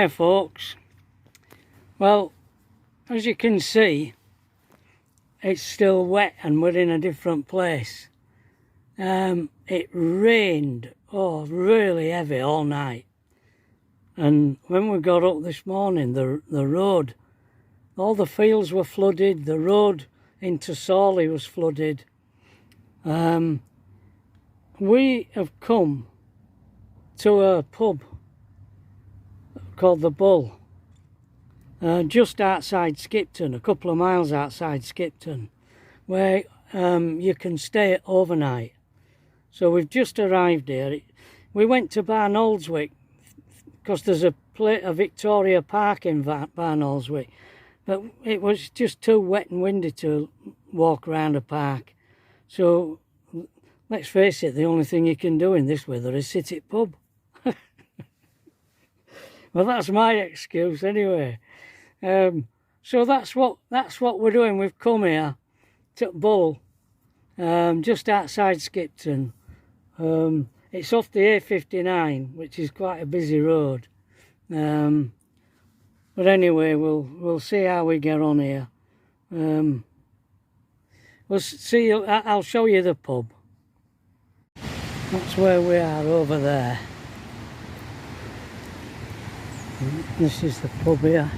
Hiya folks. Well, as you can see, it's still wet and we're in a different place. It rained really heavy all night, and when we got up this morning, the road, all the fields were flooded, the road into Sawley was flooded. We have come to a pub called the Bull, just outside Skipton, a couple of miles outside Skipton, where you can stay overnight. So we've just arrived here. We went to Barnoldswick because there's a Victoria Park in Barnoldswick, but it was just too wet and windy to walk around a park. So let's face it, the only thing you can do in this weather is sit at pub. Well, that's my excuse anyway. So that's what we're doing. We've come here to Bull, just outside Skipton. It's off the A59, which is quite a busy road. But anyway, we'll see how we get on here. We'll see. I'll show you the pub. That's where we are over there. This is the pub here.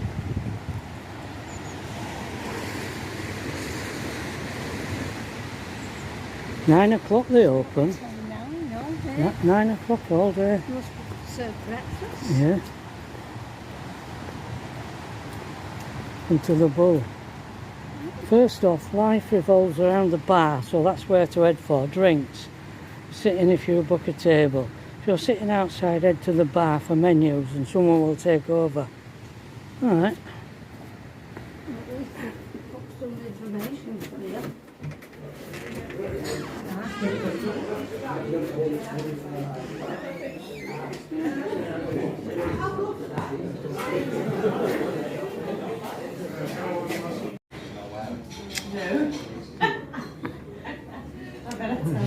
Nine o'clock they open. 9 o'clock all day. Must serve breakfast. Yeah. Into the Bull. First off, life revolves around the bar, so that's where to head for drinks. Sitting if you book a table. If you're sitting outside, head to the bar for menus and someone will take over. Alright. At least we've got some information for you.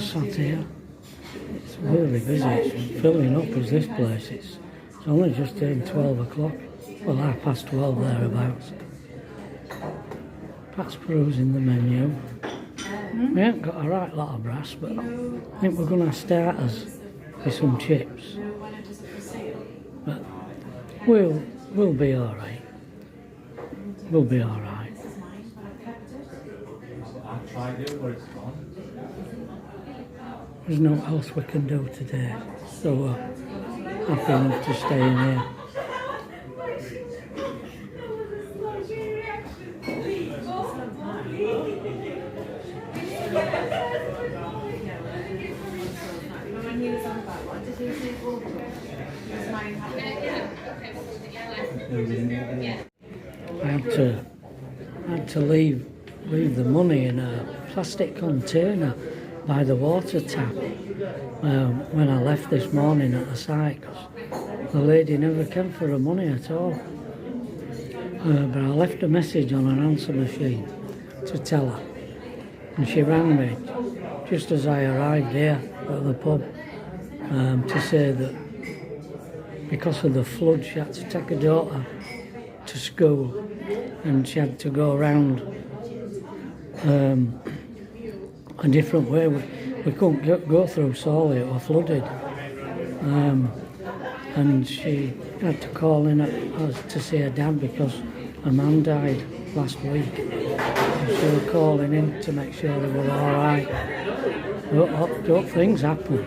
Sat here. It's really busy. It's filling up as this place. It's only just turned 12 o'clock. Well, 12:30 thereabouts. Pat's perusing the menu. We haven't got a right lot of brass, but I think we're going to start us with some chips. But we'll be all right. We'll be all right. There's no else we can do today, so we're happy enough to stay in here. I had to leave the money in a plastic container by the water tap when I left this morning at the site, because the lady never came for her money at all. But I left a message on an answer machine to tell her, and she rang me just as I arrived here at the pub to say that because of the flood she had to take her daughter to school and she had to go around a different way. We couldn't go through Sawley, it was flooded, and she had to call in to see her dad because a man died last week, and she was calling in to make sure they were all right. Don't things happen.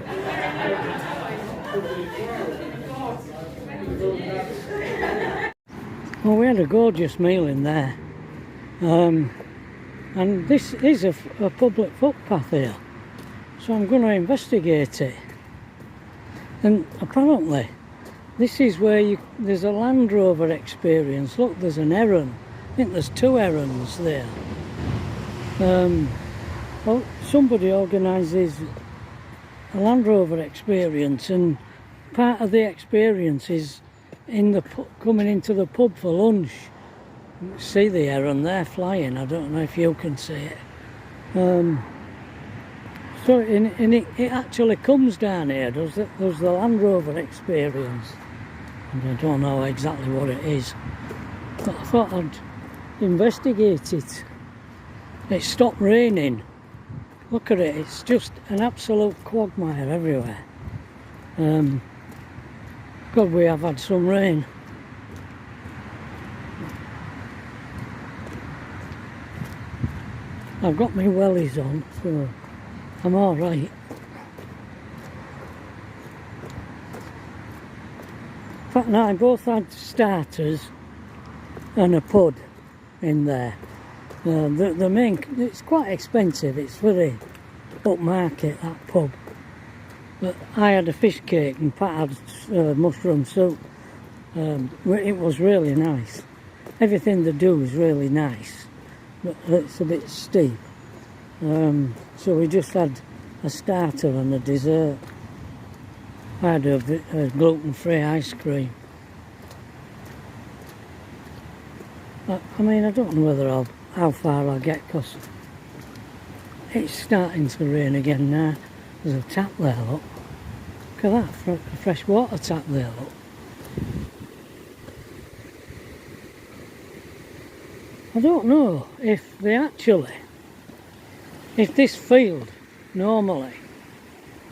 Well, we had a gorgeous meal in there, and this is a public footpath here, so I'm going to investigate it. And apparently this is where there's a Land Rover experience. Look, there's an heron. I think there's 2 herons there. Well, somebody organises a Land Rover experience, and part of the experience is coming into the pub for lunch. See the heron there flying. I don't know if you can see it. So it actually comes down here. There's the Land Rover experience. and I don't know exactly what it is, but I thought I'd investigate it. It stopped raining. Look at it, it's just an absolute quagmire everywhere. God, we have had some rain. I've got my wellies on, so I'm alright. Pat and I both had starters and a pud in there. The main, it's quite expensive, it's very upmarket, that pub. But I had a fish cake and Pat had mushroom soup. It was really nice. Everything they do is really nice, but it's a bit steep. So we just had a starter and a dessert. I had a gluten-free ice cream. I mean, I don't know whether how far I'll get, because it's starting to rain again now. There's a tap there, look. Look at that, a fresh water tap there, look. I don't know if this field normally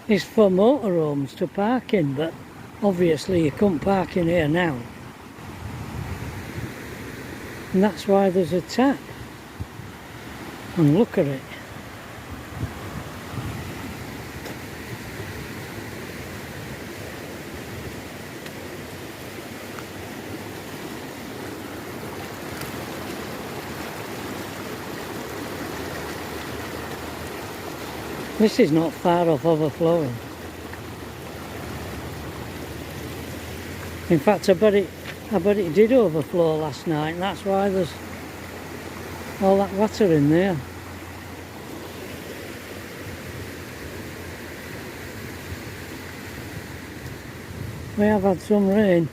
is for motorhomes to park in, but obviously you couldn't park in here now. And that's why there's a tap. And look at it. This is not far off overflowing. In fact, I bet it did overflow last night, and that's why there's all that water in there. We have had some rain.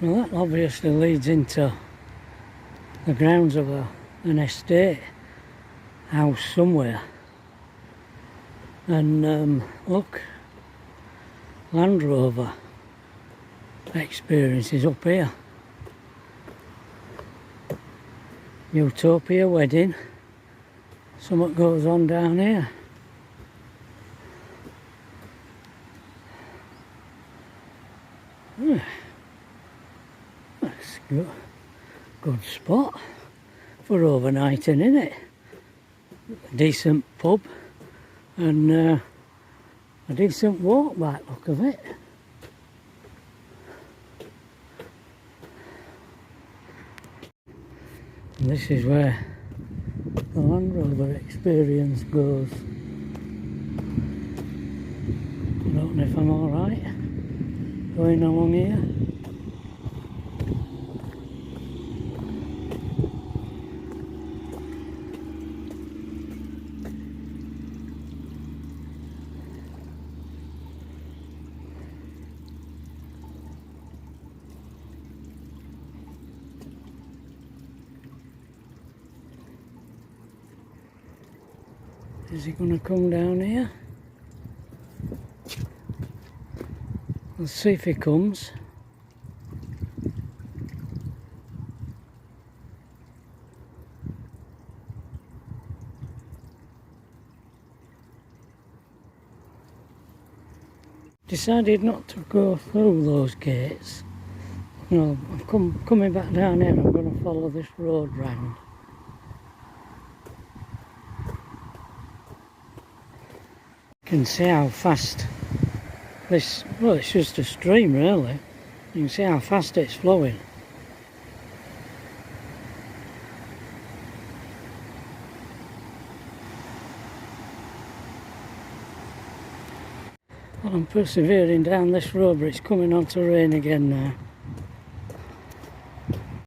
Well, that obviously leads into the grounds of an estate house somewhere. And look, Land Rover experience is up here. Utopia wedding. Something goes on down here. That's good spot for overnighting, isn't it? A decent pub and a decent walk by the look of it. And this is where the Land Rover experience goes. I don't know if I'm alright going along here. Is he going to come down here? Let's see if he comes. Decided not to go through those gates. No, I'm coming back down here. I'm going to follow this road round. You can see how fast this, well, it's just a stream really. You can see how fast it's flowing. Well, I'm persevering down this road, but it's coming on to rain again now.